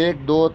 1 2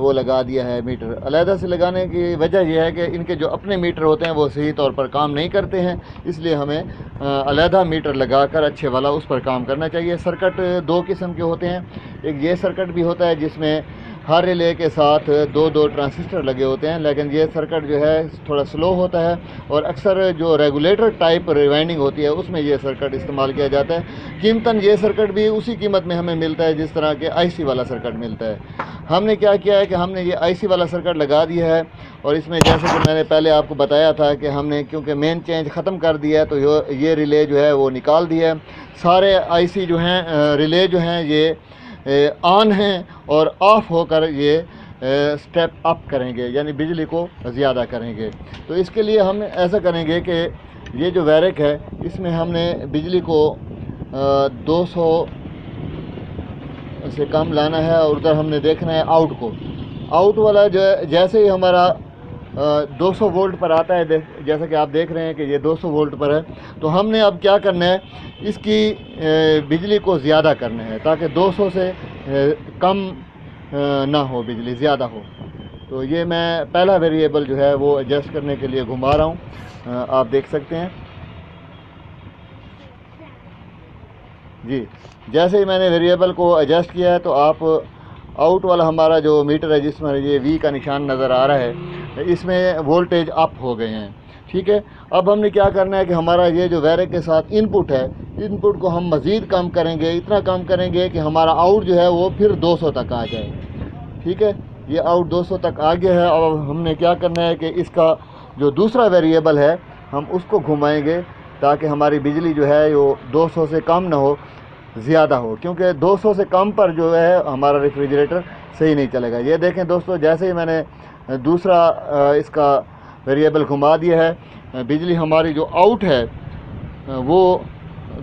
وہ لگا دیا ہے میٹر۔ علیحدہ سے لگانے کی وجہ یہ ہے کہ ان کے جو اپنے میٹر ہوتے ہیں وہ صحیح طور پر کام نہیں کرتے ہیں، اس لیے ہمیں علیحدہ میٹر لگا کر اچھے والا اس پر کام کرنا چاہیے۔ سرکٹ دو قسم کے ہوتے ہیں، ایک یہ سرکٹ بھی ہوتا ہے جس میں ہر ریلے کے ساتھ دو ٹرانسسٹر لگے ہوتے ہیں، لیکن یہ سرکٹ جو ہے تھوڑا سلو ہوتا ہے، اور اکثر جو ریگولیٹر ٹائپ ریوائنڈنگ ہوتی ہے اس میں یہ سرکٹ استعمال کیا جاتا ہے۔ قیمتاً یہ سرکٹ بھی اسی قیمت میں ہمیں ملتا ہے جس طرح کے آئی سی والا سرکٹ ملتا ہے۔ ہم نے کیا کیا ہے کہ ہم نے یہ آئی سی والا سرکٹ لگا دیا ہے، اور اس میں جیسے کہ میں نے پہلے آپ کو بتایا تھا کہ ہم نے کیونکہ مین چینج ختم کر دیا ہے تو یہ ریلے جو ہے وہ نکال دیا ہے۔ سارے آئی سی جو ہیں ریلے جو ہیں یہ آن ہیں، اور آف ہو کر یہ سٹیپ اپ کریں گے، یعنی بجلی کو زیادہ کریں گے۔ تو اس کے لیے ہم ایسا کریں گے کہ یہ جو ویرک ہے اس میں ہم نے بجلی کو 200 سے کم لانا ہے، اور ادھر ہم نے دیکھنا ہے آؤٹ کو۔ آؤٹ والا جو ہے جیسے ہی ہمارا 200 وولٹ پر آتا ہے، جیسا کہ آپ دیکھ رہے ہیں کہ یہ 200 وولٹ پر ہے، تو ہم نے اب کیا کرنا ہے، اس کی بجلی کو زیادہ کرنا ہے تاکہ 200 سے کم نہ ہو، بجلی زیادہ ہو۔ تو یہ میں پہلا ویریبل جو ہے وہ ایڈجسٹ کرنے کے لیے گھما رہا ہوں، آپ دیکھ سکتے ہیں جی۔ جیسے ہی میں نے ویریبل کو ایڈجسٹ کیا ہے تو آپ آؤٹ والا ہمارا جو میٹر ہے جس میں یہ وی کا نشان نظر آ رہا ہے، اس میں وولٹیج اپ ہو گئے ہیں، ٹھیک ہے۔ اب ہم نے کیا کرنا ہے کہ ہمارا یہ جو ویرک کے ساتھ ان پٹ ہے، ان پٹ کو ہم مزید کم کریں گے، اتنا کم کریں گے کہ ہمارا آؤٹ جو ہے وہ پھر 200 تک آ جائے، ٹھیک ہے۔ یہ آؤٹ 200 تک آ گیا ہے۔ اب ہم نے کیا کرنا ہے کہ اس کا جو دوسرا ویریبل ہے ہم اس کو گھمائیں گے تاکہ ہماری بجلی جو ہے وہ 200 سے کم نہ ہو، زیادہ ہو، کیونکہ 200 سے کم پر جو ہے ہمارا ریفریجریٹر صحیح نہیں چلے گا۔ یہ دیکھیں دوستو، جیسے ہی میں نے دوسرا اس کا ویریبل گھما دیا ہے، بجلی ہماری جو آؤٹ ہے وہ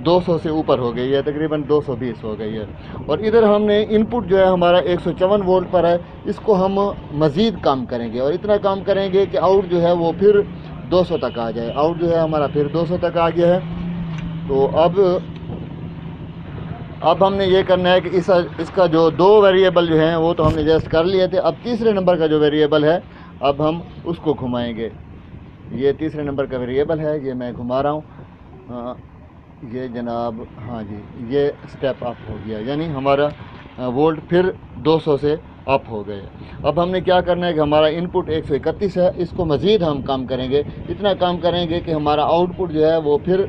200 سے اوپر ہو گئی ہے، تقریباً 220 ہو گئی ہے۔ اور ادھر ہم نے ان پٹ جو ہے ہمارا 154 وولٹ پر ہے، اس کو ہم مزید کم کریں گے، اور اتنا کم کریں گے کہ آؤٹ جو ہے وہ پھر 200 تک آ جائے۔ آؤٹ جو ہے ہمارا پھر 200 تک آ گیا ہے۔ تو اب ہم نے یہ کرنا ہے کہ اس کا جو دو ویریبل جو ہیں وہ تو ہم نے ایڈجسٹ کر لیے تھے، اب تیسرے نمبر کا جو ویریبل ہے اب ہم اس کو گھمائیں گے۔ یہ تیسرے نمبر کا ویریبل ہے، یہ میں گھما رہا ہوں، یہ جناب، ہاں جی، یہ سٹیپ اپ ہو گیا، یعنی ہمارا وولٹ پھر 200 سے اپ ہو گئے۔ اب ہم نے کیا کرنا ہے کہ ہمارا ان پٹ 131 ہے، اس کو مزید ہم کم کریں گے، اتنا کم کریں گے کہ ہمارا آؤٹ پٹ جو ہے وہ پھر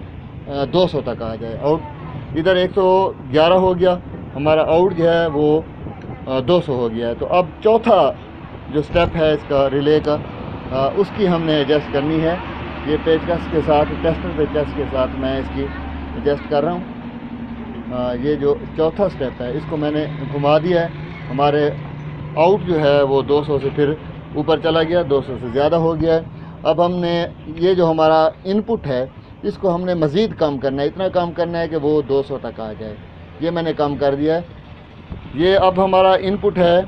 200 تک آ جائے۔ آؤٹ ادھر 111 ہو گیا، ہمارا آؤٹ جو ہے وہ 200 ہو گیا ہے۔ تو اب چوتھا جو سٹیپ ہے اس کا ریلے کا، اس کی ہم نے ایڈجسٹ کرنی ہے۔ یہ پیچکس کے ساتھ، ٹیسٹر پیچکس کے ساتھ میں اس کی ایڈجسٹ کر رہا ہوں۔ یہ جو چوتھا سٹیپ ہے اس کو میں نے گھما دیا ہے، ہمارے آؤٹ جو ہے وہ 200 سے پھر اوپر چلا گیا، 200 سے زیادہ ہو گیا ہے۔ اب ہم نے یہ جو ہمارا ان پٹ ہے اس کو ہم نے مزید کم کرنا ہے، اتنا کم کرنا ہے کہ وہ 200 تک آ جائے۔ یہ میں نے کم کر دیا ہے۔ یہ اب ہمارا ان پٹ ہے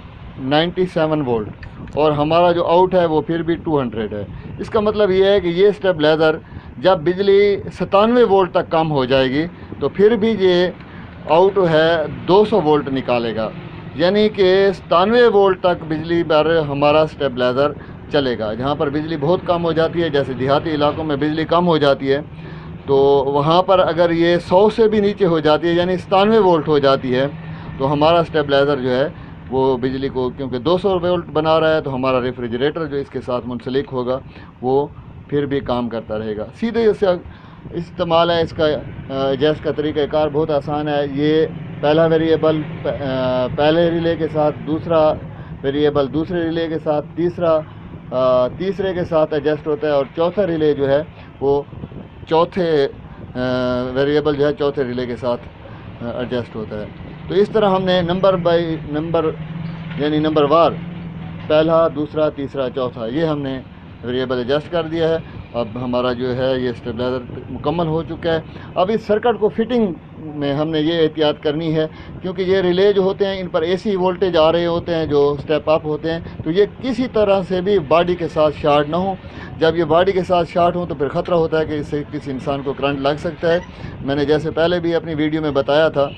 97 وولٹ، اور ہمارا جو آؤٹ ہے وہ پھر بھی 200 ہے۔ اس کا مطلب یہ ہے کہ یہ اسٹیبلائزر جب بجلی 97 وولٹ تک کم ہو جائے گی تو پھر بھی یہ آؤٹ ہے 200 وولٹ نکالے گا، یعنی کہ 97 وولٹ تک بجلی پر ہمارا اسٹیبلائزر چلے گا۔ جہاں پر بجلی بہت کم ہو جاتی ہے، جیسے دیہاتی علاقوں میں بجلی کم ہو جاتی ہے، تو وہاں پر اگر یہ 100 سے بھی نیچے ہو جاتی ہے، یعنی 97 وولٹ ہو جاتی ہے، تو ہمارا اسٹیبلائزر جو ہے وہ بجلی کو، کیونکہ 200 وولٹ بنا رہا ہے، تو ہمارا ریفریجریٹر جو اس کے ساتھ منسلک ہوگا وہ پھر بھی کام کرتا رہے گا۔ سیدھے اس کا استعمال ہے، اس کا ایڈجسٹ کا طریقہ کار بہت آسان ہے۔ یہ پہلا ویریبل پہلے ریلے کے ساتھ، دوسرا ویریبل دوسرے ریلے کے ساتھ، تیسرے کے ساتھ ایڈجسٹ ہوتا ہے، اور چوتھا ریلے جو ہے وہ چوتھے ویریبل جو ہے چوتھے ریلے کے ساتھ ایڈجسٹ ہوتا ہے۔ تو اس طرح ہم نے نمبر بائی نمبر، یعنی نمبر وار، پہلا، دوسرا، تیسرا، چوتھا، یہ ہم نے ویریبل ایڈجسٹ کر دیا ہے۔ اب ہمارا جو ہے یہ اسٹیبلائزر مکمل ہو چکا ہے۔ اب اس سرکٹ کو فٹنگ میں ہم نے یہ احتیاط کرنی ہے، کیونکہ یہ ریلے جو ہوتے ہیں ان پر اے سی وولٹیج آ رہے ہوتے ہیں جو سٹیپ اپ ہوتے ہیں، تو یہ کسی طرح سے بھی باڈی کے ساتھ شارٹ نہ ہوں۔ جب یہ باڈی کے ساتھ شارٹ ہوں تو پھر خطرہ ہوتا ہے کہ اس سے کسی انسان کو کرنٹ لگ سکتا ہے۔ میں نے جیسے پہلے بھی اپنی ویڈیو میں بتایا تھا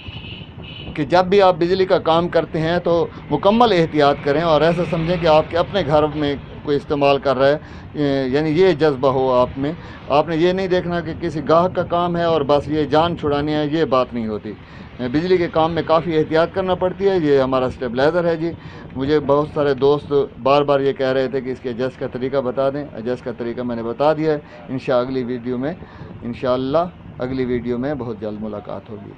کہ جب بھی آپ بجلی کا کام کرتے ہیں تو مکمل احتیاط کریں اور ایسا سمجھیں کہ آپ کے اپنے گھر میں کوئی استعمال کر رہا ہے، یعنی یہ جذبہ ہو آپ میں. آپ نے یہ نہیں دیکھنا کہ کسی گاہک کا کام ہے اور بس یہ جان چھڑانی ہے، یہ بات نہیں ہوتی. بجلی کے کام میں کافی احتیاط کرنا پڑتی ہے. یہ ہمارا اسٹیبلائزر ہے جی. مجھے بہت سارے دوست بار بار یہ کہہ رہے تھے کہ اس کے ایڈجسٹ کا طریقہ بتا دیں. ایڈجسٹ کا طریقہ میں نے بتا دیا ہے. انشاءاللہ اگلی ویڈیو میں بہت جلد ملاقات ہوگی.